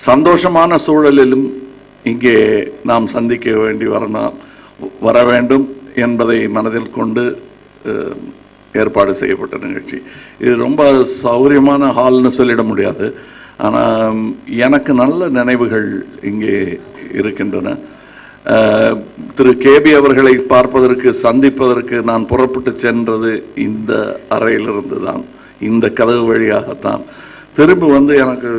சந்தோஷமான சூழலிலும் இங்கே நாம் சந்திக்க வேண்டி வர வேண்டும் என்பதை மனதில் கொண்டு ஏற்பாடு செய்யப்பட்ட நிகழ்ச்சி. இது ரொம்ப சௌகரியமான ஹால்னு சொல்லிட முடியாது. ஆனால் எனக்கு நல்ல நினைவுகள் இங்கே இருக்கின்றன. திரு கேபி அவர்களை பார்ப்பதற்கு சந்திப்பதற்கு நான் புறப்பட்டு சென்றது இந்த அறையிலிருந்து தான், இந்த கதவு வழியாகத்தான். திரும்பி வந்து எனக்கு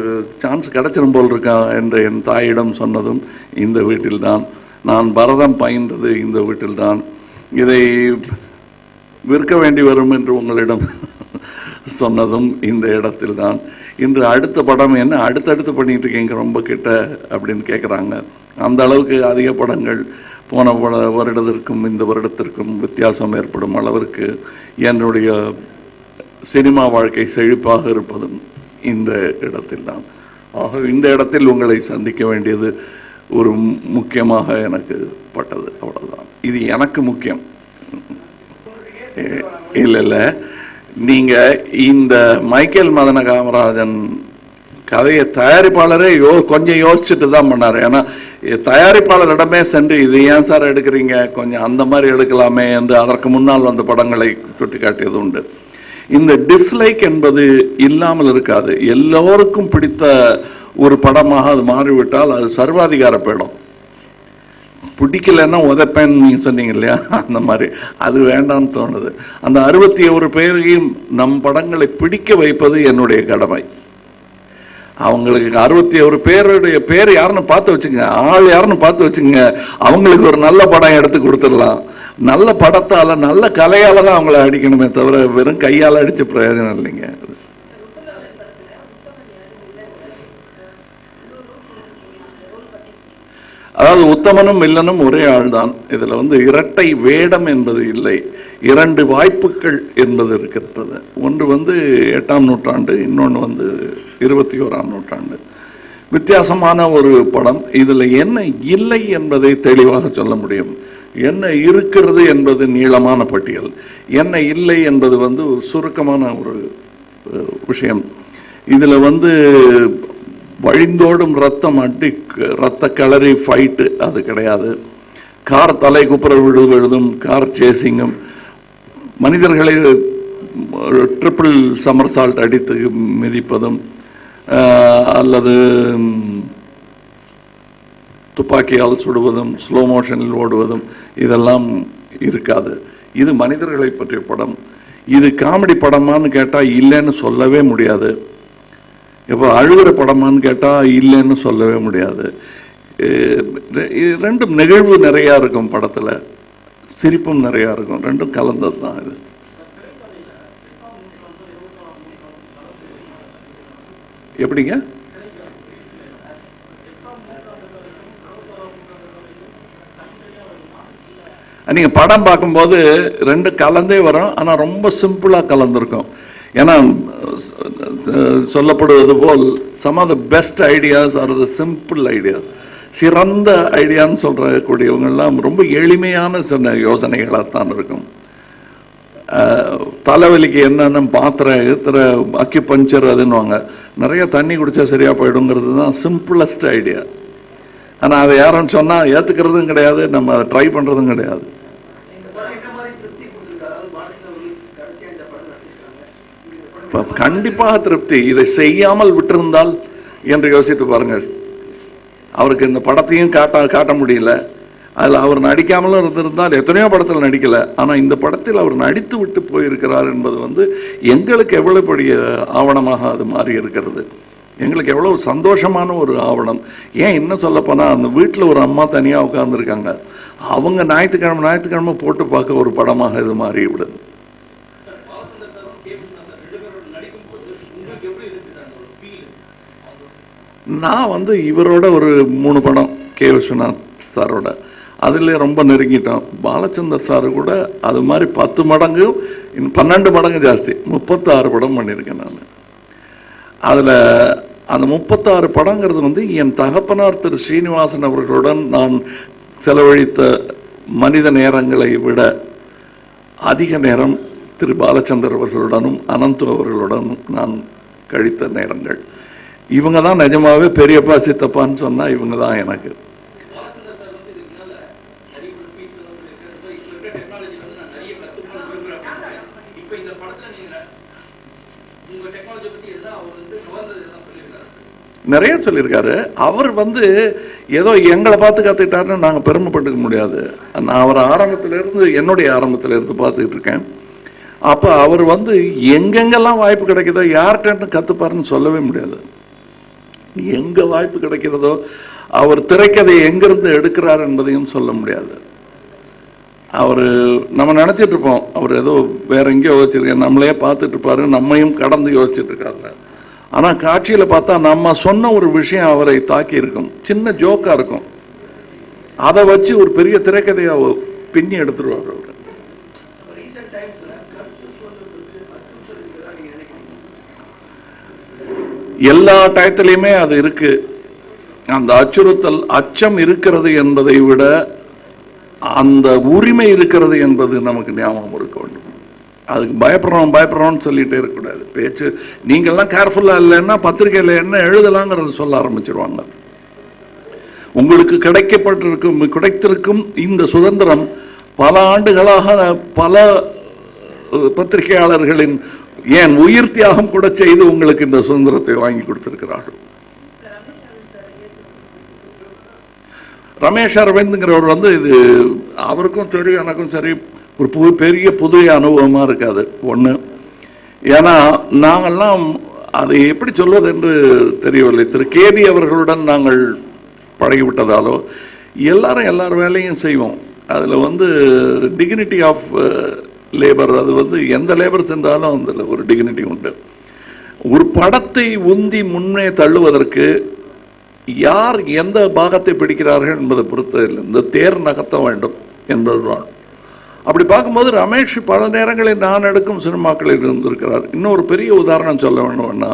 சான்ஸ் கிடைச்சிடும் போல் இருக்கா என்று என் தாயிடம் சொன்னதும் இந்த வீட்டில்தான். நான் பரதம் பயின்றது இந்த வீட்டில்தான். இதை விற்க வேண்டி வரும் என்று உங்களிடம் சொன்னதும் இந்த இடத்தில்தான். இன்று அடுத்த படம் என்ன அடுத்தடுத்து பண்ணிட்டு இருக்கீங்க ரொம்ப கிட்ட அப்படின்னு கேட்குறாங்க. அந்த அளவுக்கு அதிக படங்கள் போன வருடத்திற்கும் இந்த வருடத்திற்கும் வித்தியாசம் ஏற்படும் அளவிற்கு என்னுடைய சினிமா வாழ்க்கை செழிப்பாக இருப்பதும் இந்த இடத்தில் தான். ஆக இந்த இடத்தில் உங்களை சந்திக்க வேண்டியது ஒரு முக்கியமாக எனக்கு பட்டது. அவ்வளவுதான். இது எனக்கு முக்கியம். இல்லை, நீங்க இந்த மைக்கேல் மதன காமராஜன் கதையை தயாரிப்பாளரே கொஞ்சம் யோசிச்சுட்டு தான் பண்ணாரு. ஏன்னா தயாரிப்பாளரிடமே சென்று இது ஏன் சார் எடுக்கிறீங்க, கொஞ்சம் அந்த மாதிரி எடுக்கலாமே என்று அதற்கு முன்னால் வந்த படங்களை சுட்டி காட்டியது உண்டு. இந்த டிஸ்லைக் என்பது இல்லாமல் இருக்காது. எல்லோருக்கும் பிடித்த ஒரு படமாக அது மாறிவிட்டால் அது சர்வாதிகார படம். பிடிக்கலன்னா உதப்பேன்னு நீங்க சொன்னீங்க இல்லையா, அந்த மாதிரி அது வேண்டாம்னு தோணுது. அந்த 61 பேரையும் நம் படங்களை பிடிக்க வைப்பது என்னுடைய கடமை. அவங்களுக்கு 61 பேருடைய பேர் யாருன்னு பார்த்து வச்சுங்க, ஆள் யாருன்னு பார்த்து வச்சுங்க. அவங்களுக்கு ஒரு நல்ல படம் எடுத்து கொடுத்துடலாம். நல்ல படத்தால நல்ல கலையால தான் அவங்கள அடிக்கணுமே தவிர வெறும் கையால அடிச்ச பிரயோஜனம் இல்லைங்க. அதாவது உத்தமனும் வில்லனும் ஒரே ஆள் தான். இதுல வந்து இரட்டை வேடம் என்பது இல்லை, 2 வாய்ப்புகள் என்பது இருக்கிறது. ஒன்று வந்து 8ஆம் நூற்றாண்டு, இன்னொன்று வந்து 21ஆம் நூற்றாண்டு. வித்தியாசமான ஒரு படம். இதுல என்ன இல்லை என்பதை தெளிவாக சொல்ல முடியும். என்ன இருக்கிறது என்பது நீளமான பட்டியல், என்ன இல்லை என்பது வந்து சுருக்கமான ஒரு விஷயம். இதுல வந்து வழிந்தோடும் ரத்தம் அடி ரத்த கலரி ஃபைட்டு அது கிடையாது. கார் தலை குப்புற விழுவதும் கார் சேசிங்கும், மனிதர்களை ட்ரிபிள் சமர்சால்ட் அடித்து மிதிப்பதும் அல்லது துப்பாக்கியால் சுடுவதும் ஸ்லோ மோஷனில் ஓடுவதும் இதெல்லாம் இருக்காது. இது மனிதர்களை பற்றிய படம். இது காமெடி படமான்னு கேட்டா இல்லைன்னு சொல்லவே முடியாது. இப்போ அழுகிற படமான்னு கேட்டா இல்லைன்னு சொல்லவே முடியாது. ரெண்டும் நிகழ்வு நிறையா இருக்கும் படத்துல, சிரிப்பும் நிறையா இருக்கும். ரெண்டும் கலந்தது தான் இது. எப்படிங்க? நீங்க படம் பார்க்கும்போது ரெண்டு கலந்தே வரும். ஆனா ரொம்ப சிம்பிளா கலந்துருக்கும். ஏன்னா சொல்லப்படுவது போல் some of the best ideas are the simple ideas. சிறந்த ஐடியான்னு சொல்றக்கூடியவங்க எல்லாம் ரொம்ப எளிமையான சின்ன யோசனைகளாகத்தான் இருக்கும். தலைவலிக்கு என்னென்ன பாத்திர ஏத்துற அக்கி பஞ்சர் அதுன்னுவாங்க, நிறைய தண்ணி குடிச்சா சரியா போயிடுங்கிறது தான் சிம்பிளஸ்ட் ஐடியா. ஆனா அதை யாரும் சொன்னா ஏத்துக்கிறதும் கிடையாது, நம்ம அதை ட்ரை பண்றதும் கிடையாது. கண்டிப்பாக திருப்தி. இதை செய்யாமல் விட்டிருந்தால் என்று யோசித்து பாருங்கள். அவருக்கு இந்த படத்தையும் காட்ட முடியல, அதில் அவர் நடிக்காமலும் இருந்திருந்தால் எத்தனையோ படத்தில் நடிக்கல. ஆனால் இந்த படத்தில் அவர் நடித்து விட்டு போயிருக்கிறார் என்பது வந்து எங்களுக்கு எவ்வளவு பெரிய ஆவணமாக அது மாறி இருக்கிறது. எங்களுக்கு எவ்வளவு சந்தோஷமான ஒரு ஆவணம். ஏன் இன்னும் சொல்லப்போனால் அந்த வீட்டில் ஒரு அம்மா தனியாக உட்கார்ந்துருக்காங்க, அவங்க ஞாயிற்றுக்கிழமை போட்டு பார்க்க ஒரு படமாக இது மாறி விடுது. நான் வந்து இவரோட ஒரு 3 படம் கே விஸ்வநாத் சாரோட அதில் ரொம்ப நெருங்கிட்டோம். பாலச்சந்தர் சாரு கூட அது மாதிரி 10 மடங்கு 12 மடங்கு ஜாஸ்தி 36 படம் பண்ணியிருக்கேன் நான். அதில் அந்த 36 படங்கிறது வந்து என் தகப்பனார் திரு ஸ்ரீனிவாசன் அவர்களுடன் நான் செலவழித்த மனித நேரங்களை விட அதிக நேரம் திரு பாலச்சந்தர் அவர்களுடனும் அனந்து அவர்களுடனும் நான் கழித்த நேரங்கள். இவங்க தான் நிஜமாவே பெரியப்பா சித்தப்பான்னு சொன்னா இவங்க தான் எனக்கு. நிறைய சொல்லியிருக்காரு. அவர் ஏதோ எங்களை பார்த்து கத்துக்கிட்டாருன்னு நாங்கள் பெருமைப்பட்டுக்க முடியாது. நான் அவர் ஆரம்பத்திலிருந்து என்னுடைய ஆரம்பத்திலிருந்து பார்த்துக்கிட்டு இருக்கேன். அப்போ அவர் எங்கெங்கெல்லாம் வாய்ப்பு கிடைக்குதோ யார்கிட்ட கற்றுப்பாருன்னு சொல்லவே முடியாது. எங்கே வாய்ப்பு கிடைக்கிறதோ அவர் திரைக்கதையை எங்கிருந்து எடுக்கிறார் என்பதையும் சொல்ல முடியாது. அவர் நம்ம நினச்சிட்டு இருப்போம் அவர் ஏதோ வேற எங்கேயோ யோசிச்சிருக்கேன், நம்மளே பார்த்துட்டு இருப்பாரு, நம்மையும் கடந்து யோசிச்சுட்டு இருக்காங்க. ஆனால் காட்சியில் பார்த்தா நம்ம சொன்ன ஒரு விஷயம் அவரை தாக்கி இருக்கும், சின்ன ஜோக்கா இருக்கும், அதை வச்சு ஒரு பெரிய திரைக்கதையை பின்னி எடுத்துருவார் அவர். எல்லா டயத்திலையுமே அது இருக்கு. அந்த அச்சுறுத்தல், அச்சம் இருக்கிறது என்பதை விட அந்த உரிமை இருக்கிறது என்பது நமக்கு ஞாபகம் இருக்க வேண்டும். அதுக்கு பயப்படுறோம்னு சொல்லிட்டே இருக்கக்கூடாது. பேச்சு நீங்கள்லாம் கேர்ஃபுல்லா இல்லைன்னா பத்திரிகையில் என்ன எழுதலாங்கிறத சொல்ல ஆரம்பிச்சிருவாங்க. உங்களுக்கு கிடைத்திருக்கும் இந்த சுதந்திரம் பல ஆண்டுகளாக பல பத்திரிகையாளர்களின் ஏன் உயிர் தியாகம் கூட செய்து உங்களுக்கு இந்த சுதந்திரத்தை வாங்கி கொடுத்திருக்கிறார்கள். ரமேஷ் அரவிந்த்ங்கிறவர் இது அவருக்கும் தெரியும், எனக்கும் சரி, ஒரு பெரிய புதிய அனுபவமா இருக்காது ஒண்ணு. ஏன்னா நாங்கள்லாம் அதை எப்படி சொல்வது என்று தெரியவில்லை. திரு கேபி அவர்களுடன் நாங்கள் பழகிவிட்டதாலோ எல்லாரும் எல்லார் வேலையும் செய்வோம். அதில் டிக்னிட்டி ஆஃப் லேபர், அது எந்த லேபர் சென்றாலும் அதில் ஒரு டிக்னிட்டி உண்டு. ஒரு படத்தை உந்தி முன்னே தள்ளுவதற்கு யார் எந்த பாகத்தை பிடிக்கிறார்கள் என்பதை பொறுத்து இல்லை, இந்த தேர் நகர்த்த வேண்டும் என்பதுதான். அப்படி பார்க்கும்போது ரமேஷ் பல நேரங்களில் நான் எடுக்கும் சினிமாக்களில் இருந்திருக்கிறார். இன்னொரு பெரிய உதாரணம் சொல்ல வேண்டும்னா,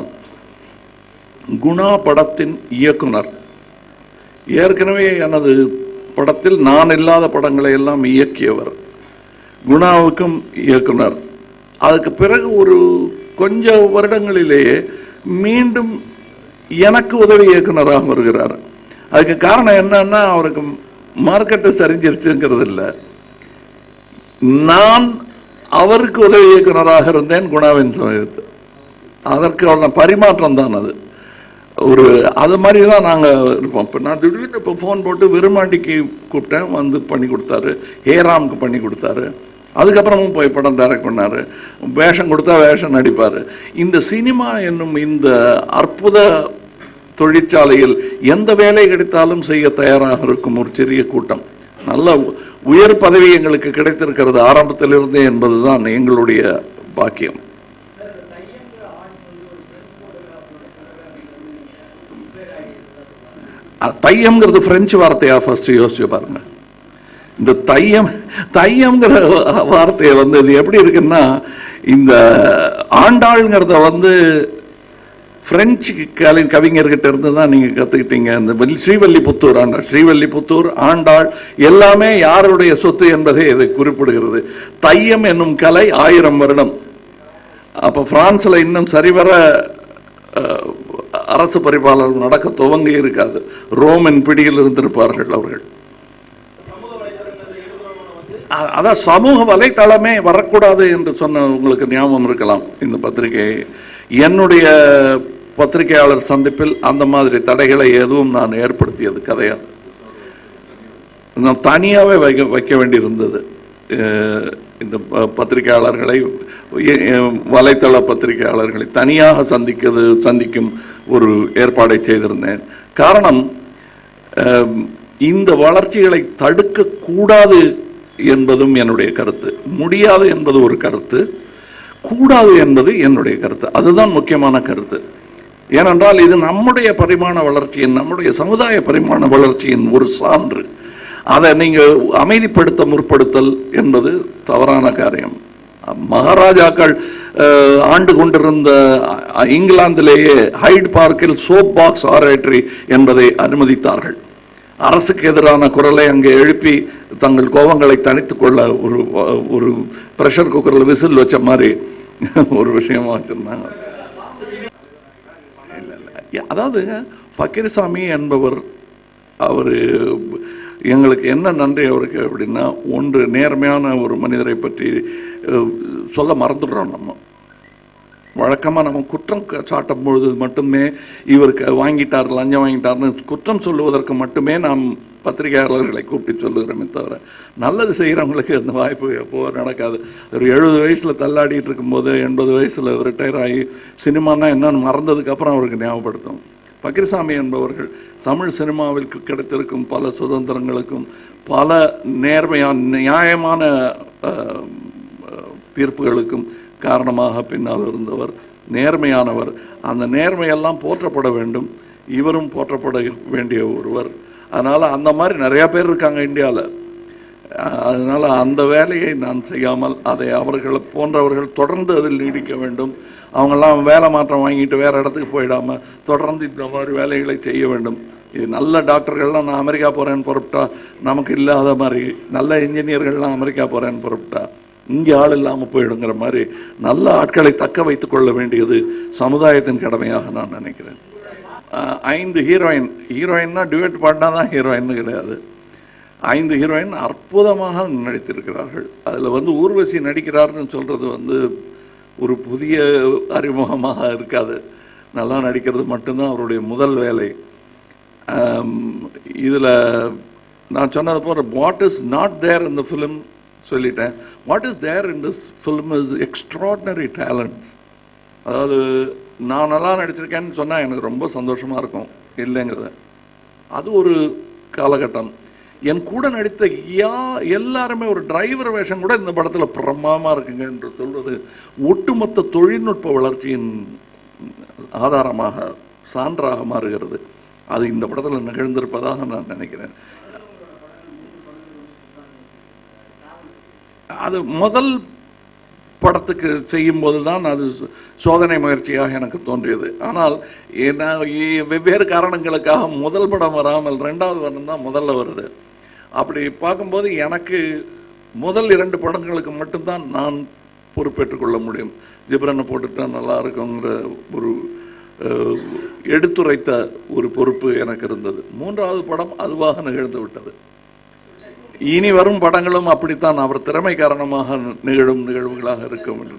குணா படத்தின் இயக்குனர் ஏற்கனவே எனது படத்தில் நான் இல்லாத படங்களை எல்லாம் இயக்கியவர், குணாவுக்கும் இயக்குனர். அதுக்கு பிறகு ஒரு கொஞ்சம் வருடங்களிலேயே மீண்டும் எனக்கு உதவி இயக்குனராக வருகிறார். அதுக்கு காரணம் என்னன்னா, அவருக்கு மார்க்கெட்டை சரிஞ்சிருச்சுங்கிறது இல்லை, நான் அவருக்கு உதவி இயக்குனராக இருந்தேன் குணாவின் சமயத்தில். அதற்கு பரிமாற்றம் தான் அது. அது மாதிரி தான் நாங்கள் இருப்போம். இப்போ நான் திடீர்னு இப்போ ஃபோன் போட்டு விருமாண்டிக்கு கூப்பிட்டேன், பண்ணி கொடுத்தாரு, ஹேராமுக்கு பண்ணி கொடுத்தாரு. அதுக்கப்புறமும் போய் படம் டைரக்ட் பண்ணாரு, வேஷம் கொடுத்தா வேஷம் நடிப்பார். இந்த சினிமா என்னும் இந்த அற்புத தொழிற்சாலையில் எந்த வேலை கிடைத்தாலும் செய்ய தயாராக இருக்கும் ஒரு சிறிய கூட்டம். நல்ல உயர் பதவி எங்களுக்கு கிடைத்திருக்கிறது ஆரம்பத்திலிருந்தே என்பதுதான் எங்களுடைய பாக்கியம். தையம்ங்கிறது பிரெஞ்சு வார்த்தையா? ஃபர்ஸ்ட் யோசிச்சு பாருங்க. இந்த தையம்ங்கிற வார்த்தையை இது எப்படி இருக்குன்னா, இந்த ஆண்டாள்ங்கிறத பிரெஞ்சு கவிஞர்கிட்ட இருந்து தான் நீங்க கத்துக்கிட்டீங்க. இந்த ஸ்ரீவல்லிபுத்தூர் ஆண்டாள், ஸ்ரீவல்லிபுத்தூர் ஆண்டாள் எல்லாமே யாருடைய சொத்து என்பதை இதை குறிப்பிடுகிறது. தையம் என்னும் கலை 1000 வருடம். அப்ப பிரான்ஸ்ல இன்னும் சரிவர அரசு பரிபாலனம் நடக்க துவங்கி இருக்காது. ரோமன் பிடியில் இருந்திருப்பார்கள் அவர்கள். அதான் சமூக வலைத்தளமே வரக்கூடாது என்று சொன்ன உங்களுக்கு ஞாபகம் இருக்கலாம். இந்த பத்திரிகை என்னுடைய பத்திரிகையாளர் சந்திப்பில் அந்த மாதிரி தடைகளை எதுவும் நான் ஏற்படுத்தியது கதையா நான் தனியாகவே வைக்க வேண்டியிருந்தது. இந்த பத்திரிகையாளர்களை, வலைத்தள பத்திரிகையாளர்களை தனியாக சந்திக்கும் ஒரு ஏற்பாடை செய்திருந்தேன். காரணம், இந்த வளர்ச்சிகளை தடுக்க கூடாது என்பதும் என்னுடைய கருத்து, முடியாது என்பது ஒரு கருத்து, கூடாது என்பது என்னுடைய கருத்து. அதுதான் முக்கியமான கருத்து. ஏனென்றால் இது நம்முடைய பரிமாண வளர்ச்சியின், நம்முடைய சமுதாய பரிமாண வளர்ச்சியின் ஒரு சான்று. அதை நீங்க அமைதிப்படுத்த முற்படுத்தல் என்பது தவறான காரியம். மகாராஜாக்கள் ஆண்டு கொண்டிருந்த இங்கிலாந்திலேயே ஹைட் பார்க்கில் சோப் பாக்ஸ் ஆரேட்டரி என்பதை அனுமதித்தார்கள். அரசுக்கு எதிரான குரலை அங்கே எழுப்பி தங்கள் கோபங்களை தணித்துக் கொள்ள ஒரு பிரஷர் குக்கரில் விசில் வச்ச மாதிரி ஒரு விஷயமா வச்சிருந்தாங்க. அதாவது பக்கீர்சாமி என்பவர் அவர் எங்களுக்கு என்ன நன்றி அவருக்கு அப்படின்னா, ஒன்று நேர்மையான ஒரு மனிதரை பற்றி சொல்ல மறந்துடுறோம். நம்ம வழக்கமாக நம்ம குற்றம் சாட்டும் பொழுது மட்டுமே இவருக்கு வாங்கிட்டார், லஞ்சம் வாங்கிட்டார்னு குற்றம் சொல்லுவதற்கு மட்டுமே நாம் பத்திரிகையாளர்களை கூப்பிட்டு சொல்லுகிறோமே தவிர நல்லது செய்கிறவங்களுக்கு அந்த வாய்ப்பு எப்போ நடக்காது. ஒரு 70 வயசில் தள்ளாடிட்டு இருக்கும்போது 80 வயசில் ரிட்டையர் ஆகி சினிமானா என்னன்னு மறந்ததுக்கப்புறம் அவருக்கு ஞாபகப்படுத்தும். பக்கீர்சாமி என்பவர்கள் தமிழ் சினிமாவிற்கு கிடைத்திருக்கும் பல சுதந்திரங்களுக்கும் பல நியாயமான தீர்ப்புகளுக்கும் காரணமாக பின்னால் இருந்தவர், நேர்மையானவர். அந்த நேர்மையெல்லாம் போற்றப்பட வேண்டும், இவரும் போற்றப்பட வேண்டிய ஒருவர். அதனால் அந்த மாதிரி நிறையா பேர் இருக்காங்க இந்தியாவில். அதனால் அந்த வேலையை நான் செய்யாமல் அதை அவர்களை போன்றவர்கள் தொடர்ந்து அதில் நீடிக்க வேண்டும். அவங்கெல்லாம் வேலை மாற்றம் வாங்கிட்டு வேறு இடத்துக்கு போயிடாமல் தொடர்ந்து இந்த மாதிரி வேலைகளை செய்ய வேண்டும். இது நல்ல டாக்டர்கள்லாம் நான் அமெரிக்கா போகிறேன்னு பொறுப்பிட்டா நமக்கு இல்லாத மாதிரி, நல்ல இன்ஜினியர்கள்லாம் அமெரிக்கா போகிறேன்னு பொறுப்பிட்டா இங்கே ஆள் இல்லாமல் போயிடுங்கிற மாதிரி நல்ல ஆட்களை தக்க வைத்துக் கொள்ள வேண்டியது சமுதாயத்தின் கடமையாக நான் நினைக்கிறேன். 5 ஹீரோயின்னா டியூட் பாடினா தான் ஹீரோயின்னு கிடையாது. 5 ஹீரோயின் அற்புதமாக நடித்திருக்கிறார்கள். அதில் ஊர்வசி நடிக்கிறார்னு சொல்கிறது ஒரு புதிய அறிமுகமாக இருக்காது. நல்லா நடிக்கிறது மட்டும்தான் அவருடைய முதல் வேலை. இதில் நான் சொன்னது போல what is not there in the film சொல்லிட்டேன். What is there in this film is extraordinary talents. அதாவது நான் நல்லா நடிச்சிருக்கேன்னு சொன்னால் எனக்கு ரொம்ப சந்தோஷமாக இருக்கும் இல்லைங்கிறத. அது ஒரு காலகட்டம். என் கூட நடித்த எல்லாருமே ஒரு டிரைவர் வேஷம் கூட இந்த படத்தில் பிரமாதமாக இருக்குங்க என்று சொல்வது ஒட்டுமொத்த தொழில்நுட்ப வளர்ச்சியின் ஆதாரமாக சான்றாக மாறுகிறது. அது இந்த படத்தில் நிகழ்ந்திருப்பதாக நான் நினைக்கிறேன். அது முதல் படத்துக்கு செய்யும்போது தான் அது சோதனை முயற்சியாக எனக்கு தோன்றியது. ஆனால் வெவ்வேறு காரணங்களுக்காக முதல் படம் வராமல் 2வது படம் தான் முதல்ல வருது. அப்படி பார்க்கும்போது எனக்கு முதல் 2 படங்களுக்கு மட்டும்தான் நான் பொறுப்பேற்றுக் கொள்ள முடியும். ஜிப்ரனை போட்டுட்டா நல்லா இருக்குங்கிற ஒரு எடுத்துரைத்த ஒரு பொறுப்பு எனக்கு இருந்தது. 3வது படம் அதுவாக நிகழ்ந்து விட்டது. இனி வரும் படங்களும் அப்படித்தான் அவர் திறமை காரணமாக நிகழும் நிகழ்வுகளாக இருக்கும் என்று